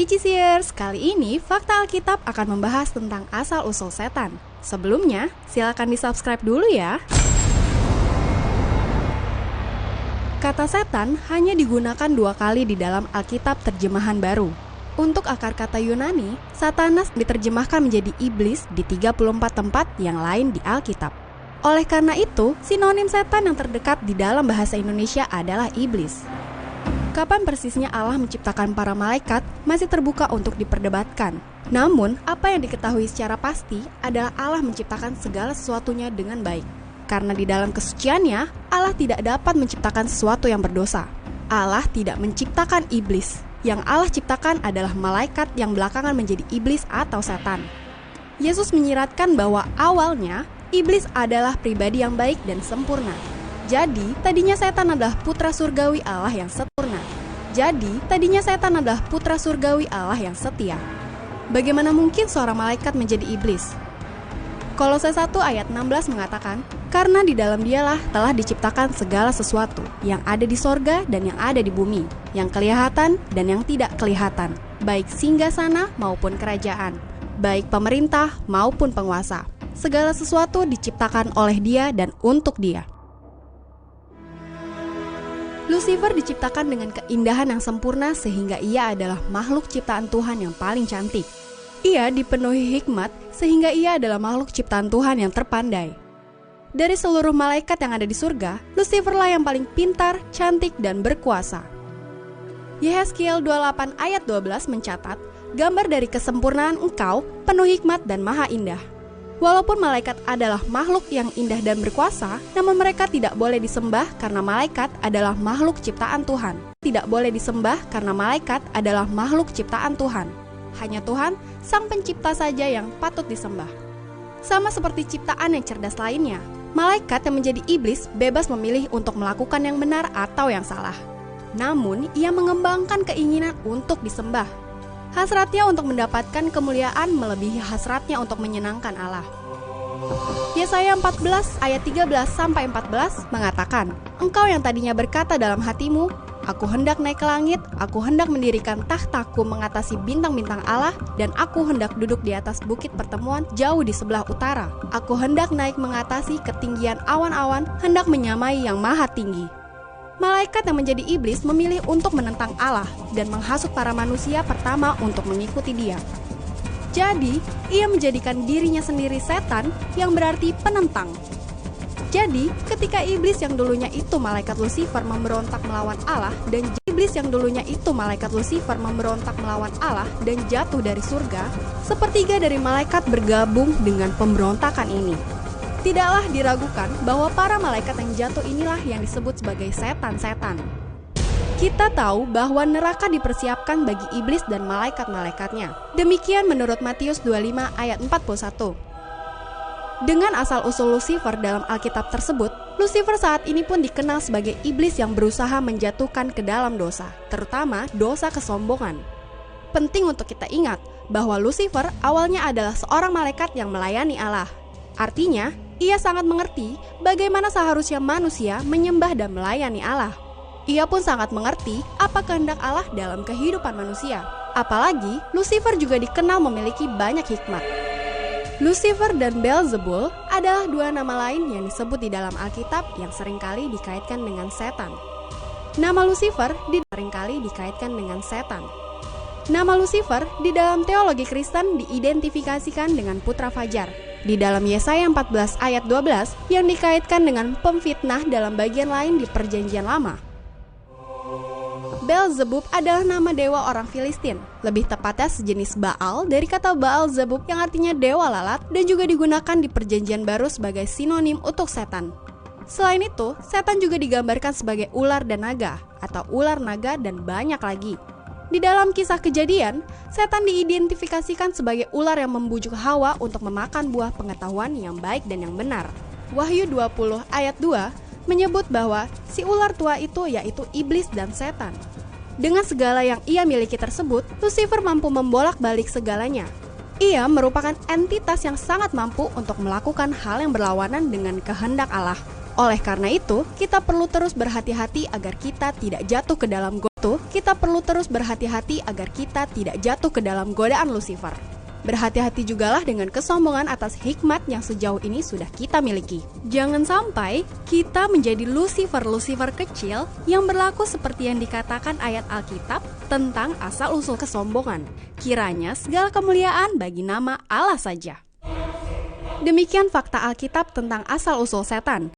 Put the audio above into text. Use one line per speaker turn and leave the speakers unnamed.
Hai GCers, kali ini Fakta Alkitab akan membahas tentang asal-usul setan. Sebelumnya, silakan di-subscribe dulu ya. Kata setan hanya digunakan 2 kali di dalam Alkitab terjemahan baru. Untuk akar kata Yunani, Satanas diterjemahkan menjadi iblis di 34 tempat yang lain di Alkitab. Oleh karena itu, sinonim setan yang terdekat di dalam bahasa Indonesia adalah iblis. Kapan persisnya Allah menciptakan para malaikat masih terbuka untuk diperdebatkan. Namun, apa yang diketahui secara pasti adalah Allah menciptakan segala sesuatunya dengan baik. Karena di dalam kesuciannya, Allah tidak dapat menciptakan sesuatu yang berdosa. Allah tidak menciptakan iblis. Yang Allah ciptakan adalah malaikat yang belakangan menjadi iblis atau setan. Yesus menyiratkan bahwa awalnya, iblis adalah pribadi yang baik dan sempurna. Jadi, tadinya setan adalah putra surgawi Allah yang sempurna. Setia. Bagaimana mungkin seorang malaikat menjadi iblis? Kolose 1 ayat 16 mengatakan, karena di dalam dialah telah diciptakan segala sesuatu, yang ada di sorga dan yang ada di bumi, yang kelihatan dan yang tidak kelihatan, baik singgasana maupun kerajaan, baik pemerintah maupun penguasa. Segala sesuatu diciptakan oleh Dia dan untuk Dia. Lucifer diciptakan dengan keindahan yang sempurna sehingga ia adalah makhluk ciptaan Tuhan yang paling cantik. Ia dipenuhi hikmat sehingga ia adalah makhluk ciptaan Tuhan yang terpandai. Dari seluruh malaikat yang ada di surga, Luciferlah yang paling pintar, cantik, dan berkuasa. Yehezkiel 28 ayat 12 mencatat, gambar dari kesempurnaan engkau, penuh hikmat dan maha indah. Walaupun malaikat adalah makhluk yang indah dan berkuasa, namun mereka tidak boleh disembah karena malaikat adalah makhluk ciptaan Tuhan. Hanya Tuhan, Sang Pencipta saja yang patut disembah. Sama seperti ciptaan yang cerdas lainnya, malaikat yang menjadi iblis bebas memilih untuk melakukan yang benar atau yang salah. Namun, ia mengembangkan keinginan untuk disembah. Hasratnya untuk mendapatkan kemuliaan melebihi hasratnya untuk menyenangkan Allah. Yesaya 14 ayat 13-14 mengatakan, engkau yang tadinya berkata dalam hatimu, aku hendak naik ke langit, aku hendak mendirikan tahtaku mengatasi bintang-bintang Allah, dan aku hendak duduk di atas bukit pertemuan jauh di sebelah utara. Aku hendak naik mengatasi ketinggian awan-awan, hendak menyamai yang maha tinggi. Malaikat yang menjadi iblis memilih untuk menentang Allah dan menghasut para manusia pertama untuk mengikuti Dia. Jadi, ia menjadikan dirinya sendiri setan yang berarti penentang. Jadi, ketika iblis yang dulunya itu malaikat Lucifer memberontak melawan Allah dan jatuh dari surga, sepertiga dari malaikat bergabung dengan pemberontakan ini. Tidaklah diragukan bahwa para malaikat yang jatuh inilah yang disebut sebagai setan-setan. Kita tahu bahwa neraka dipersiapkan bagi iblis dan malaikat-malaikatnya. Demikian menurut Matius 25 ayat 41. Dengan asal-usul Lucifer dalam Alkitab tersebut, Lucifer saat ini pun dikenal sebagai iblis yang berusaha menjatuhkan ke dalam dosa, terutama dosa kesombongan. Penting untuk kita ingat bahwa Lucifer awalnya adalah seorang malaikat yang melayani Allah. Artinya, ia sangat mengerti bagaimana seharusnya manusia menyembah dan melayani Allah. Ia pun sangat mengerti apa kehendak Allah dalam kehidupan manusia. Apalagi, Lucifer juga dikenal memiliki banyak hikmat. Lucifer dan Beelzebul adalah 2 nama lain yang disebut di dalam Alkitab yang seringkali dikaitkan dengan setan. Nama Lucifer di dalam teologi Kristen diidentifikasikan dengan putra fajar. Di dalam Yesaya 14 ayat 12 yang dikaitkan dengan pemfitnah dalam bagian lain di Perjanjian Lama. Beelzebub adalah nama dewa orang Filistin, lebih tepatnya sejenis Baal dari kata Baal-zebub yang artinya dewa lalat dan juga digunakan di Perjanjian Baru sebagai sinonim untuk setan. Selain itu, setan juga digambarkan sebagai ular dan naga, atau ular naga dan banyak lagi. Di dalam kisah Kejadian, setan diidentifikasikan sebagai ular yang membujuk Hawa untuk memakan buah pengetahuan yang baik dan yang benar. Wahyu 20 ayat 2 menyebut bahwa si ular tua itu yaitu iblis dan setan. Dengan segala yang ia miliki tersebut, Lucifer mampu membolak-balik segalanya. Ia merupakan entitas yang sangat mampu untuk melakukan hal yang berlawanan dengan kehendak Allah. Oleh karena itu, kita perlu terus berhati-hati agar kita tidak jatuh ke dalam godaan Lucifer. Berhati-hati jugalah dengan kesombongan atas hikmat yang sejauh ini sudah kita miliki. Jangan sampai kita menjadi Lucifer kecil yang berlaku seperti yang dikatakan ayat Alkitab tentang asal-usul kesombongan. Kiranya segala kemuliaan bagi nama Allah saja. Demikian fakta Alkitab tentang asal-usul setan.